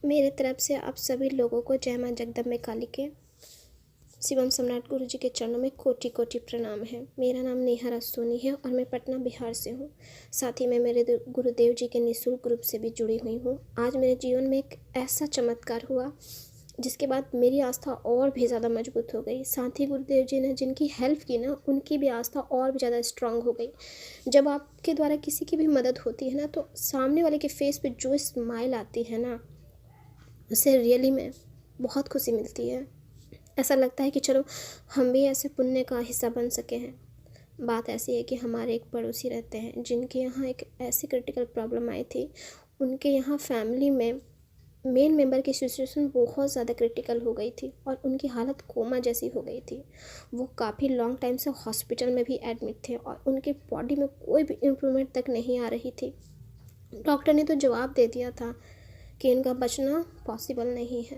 मेरे तरफ से आप सभी लोगों को जय माँ जगदम्बे काली के शिवम सम्राट गुरु जी के चरणों में कोटि कोटि प्रणाम है। मेरा नाम नेहा रस्तोनी है और मैं पटना बिहार से हूँ। साथ ही मैं मेरे गुरुदेव जी के निःशुल्क ग्रुप से भी जुड़ी हुई हूँ। आज मेरे जीवन में एक ऐसा चमत्कार हुआ जिसके बाद मेरी आस्था और भी ज़्यादा मजबूत हो गई। साथ ही गुरुदेव जी ने जिनकी हेल्प की ना, उनकी भी आस्था और भी ज़्यादा स्ट्रांग हो गई। जब आपके द्वारा किसी की भी मदद होती है ना, तो सामने वाले के फेस पे जो स्माइल आती है ना, उससे रियली में बहुत खुशी मिलती है। ऐसा लगता है कि चलो हम भी ऐसे पुण्य का हिस्सा बन सके हैं। बात ऐसी है कि हमारे एक पड़ोसी रहते हैं जिनके यहाँ एक ऐसी क्रिटिकल प्रॉब्लम आई थी। उनके यहाँ फैमिली में मेन मेंबर की सिचुएशन बहुत ज़्यादा क्रिटिकल हो गई थी और उनकी हालत कोमा जैसी हो गई थी। वो काफ़ी लॉन्ग टाइम से हॉस्पिटल में भी एडमिट थे और उनकी बॉडी में कोई भी इम्प्रूवमेंट तक नहीं आ रही थी। डॉक्टर ने तो जवाब दे दिया था कि इनका बचना पॉसिबल नहीं है,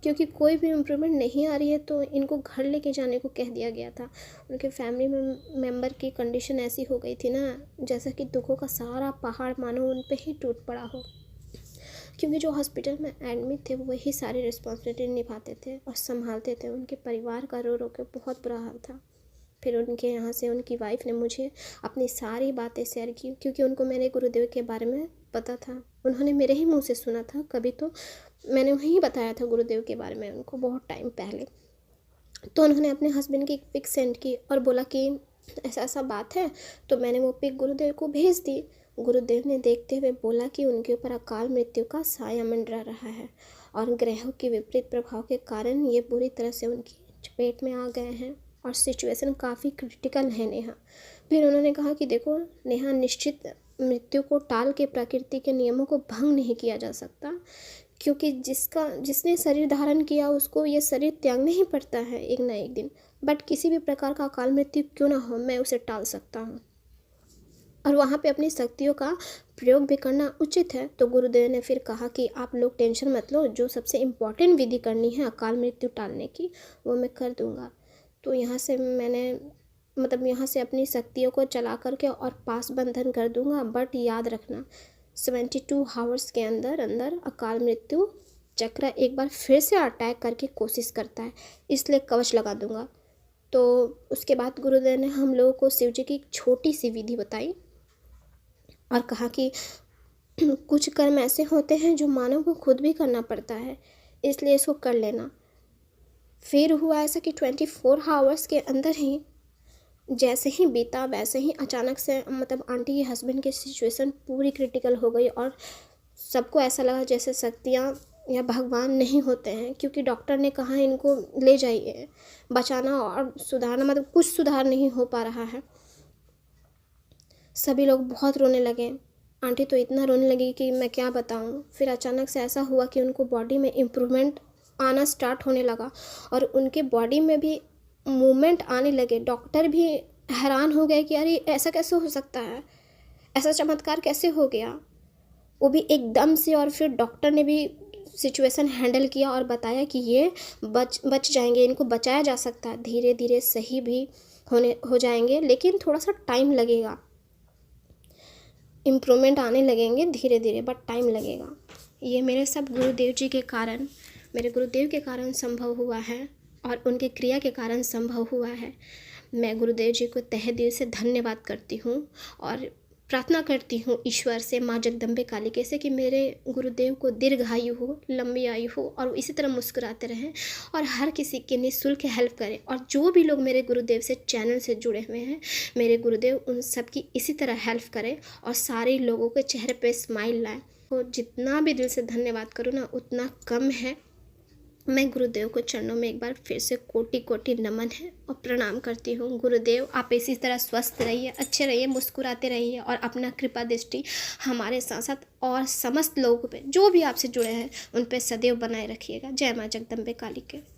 क्योंकि कोई भी इम्प्रूवमेंट नहीं आ रही है। तो इनको घर लेके जाने को कह दिया गया था। उनके फैमिली मेम्बर की कंडीशन ऐसी हो गई थी ना, जैसा कि दुखों का सारा पहाड़ मानो उन पे ही टूट पड़ा हो। क्योंकि जो हॉस्पिटल में एडमिट थे वही सारी रिस्पॉन्सिबिलिटी निभाते थे और संभालते थे। उनके परिवार का रो रो के बहुत बुरा हाल था। फिर उनके यहाँ से उनकी वाइफ ने मुझे अपनी सारी बातें शेयर की, क्योंकि उनको मेरे गुरुदेव के बारे में पता था। उन्होंने मेरे ही मुंह से सुना था। कभी तो मैंने वहीं बताया था गुरुदेव के बारे में उनको बहुत टाइम पहले। तो उन्होंने अपने हस्बैंड की एक पिक सेंड की और बोला कि ऐसा ऐसा बात है। तो मैंने वो पिक गुरुदेव को भेज दी। गुरुदेव ने देखते हुए बोला कि उनके ऊपर अकाल मृत्यु का साया मंडरा रहा है और ग्रहों के विपरीत प्रभाव के कारण ये बुरी तरह से उनकी चपेट में आ गए हैं और सिचुएशन काफ़ी क्रिटिकल है नेहा। फिर उन्होंने कहा कि देखो नेहा, निश्चित मृत्यु को टाल के प्रकृति के नियमों को भंग नहीं किया जा सकता, क्योंकि जिसने शरीर धारण किया उसको ये शरीर त्यागना ही पड़ता है एक ना एक दिन। बट किसी भी प्रकार का अकाल मृत्यु क्यों ना हो, मैं उसे टाल सकता हूँ और वहाँ पे अपनी शक्तियों का प्रयोग भी करना उचित है। तो गुरुदेव ने फिर कहा कि आप लोग टेंशन मत लो, जो सबसे इम्पॉर्टेंट विधि करनी है अकाल मृत्यु टालने की, वो मैं कर दूँगा। तो यहाँ से यहाँ से अपनी शक्तियों को चला करके और पास बंधन कर दूँगा। बट याद रखना 72 आवर्स के अंदर अंदर अकाल मृत्यु चक्र एक बार फिर से अटैक करके कोशिश करता है, इसलिए कवच लगा दूँगा। तो उसके बाद गुरुदेव ने हम लोगों को शिव जी की एक छोटी सी विधि बताई और कहा कि कुछ कर्म ऐसे होते हैं जो मानव को खुद भी करना पड़ता है, इसलिए इसको कर लेना। फिर हुआ ऐसा कि 24 आवर्स के अंदर ही जैसे ही बीता वैसे ही अचानक से आंटी के हस्बैंड की सिचुएशन पूरी क्रिटिकल हो गई और सबको ऐसा लगा जैसे शक्तियाँ या भगवान नहीं होते हैं, क्योंकि डॉक्टर ने कहा इनको ले जाइए, बचाना और सुधारना कुछ सुधार नहीं हो पा रहा है। सभी लोग बहुत रोने लगे। आंटी तो इतना रोने लगी कि मैं क्या बताऊं। फिर अचानक से ऐसा हुआ कि उनको बॉडी में इम्प्रूवमेंट आना स्टार्ट होने लगा और उनके बॉडी में भी मूवमेंट आने लगे। डॉक्टर भी हैरान हो गए कि अरे ऐसा कैसे हो सकता है, ऐसा चमत्कार कैसे हो गया, वो भी एकदम से। और फिर डॉक्टर ने भी सिचुएशन हैंडल किया और बताया कि ये बच जाएंगे, इनको बचाया जा सकता है, धीरे धीरे सही भी हो जाएंगे, लेकिन थोड़ा सा टाइम लगेगा, इम्प्रूवमेंट आने लगेंगे धीरे धीरे, बट टाइम लगेगा। ये मेरे सब गुरुदेव जी के कारण, मेरे गुरुदेव के कारण संभव हुआ है और उनके क्रिया के कारण संभव हुआ है। मैं गुरुदेव जी को तहे दिल से धन्यवाद करती हूँ और प्रार्थना करती हूँ ईश्वर से, माँ जगदम्बे कालिके से, कि मेरे गुरुदेव को दीर्घायु हो, लंबी आयु हो और इसी तरह मुस्कुराते रहें और हर किसी की निःशुल्क हेल्प करें। और जो भी लोग मेरे गुरुदेव से चैनल से जुड़े हुए हैं, मेरे गुरुदेव उन सब की इसी तरह हेल्प करें और सारे लोगों के चेहरे पे स्माइल लाएं। तो जितना भी दिल से धन्यवाद करूँ ना उतना कम है। मैं गुरुदेव को चरणों में एक बार फिर से कोटि कोटि नमन है और प्रणाम करती हूँ। गुरुदेव आप इसी तरह स्वस्थ रहिए, अच्छे रहिए, मुस्कुराते रहिए और अपना कृपा दृष्टि हमारे साथ साथ और समस्त लोगों पे जो भी आपसे जुड़े हैं उन पे सदैव बनाए रखिएगा। जय माँ जगदम्बे काली के।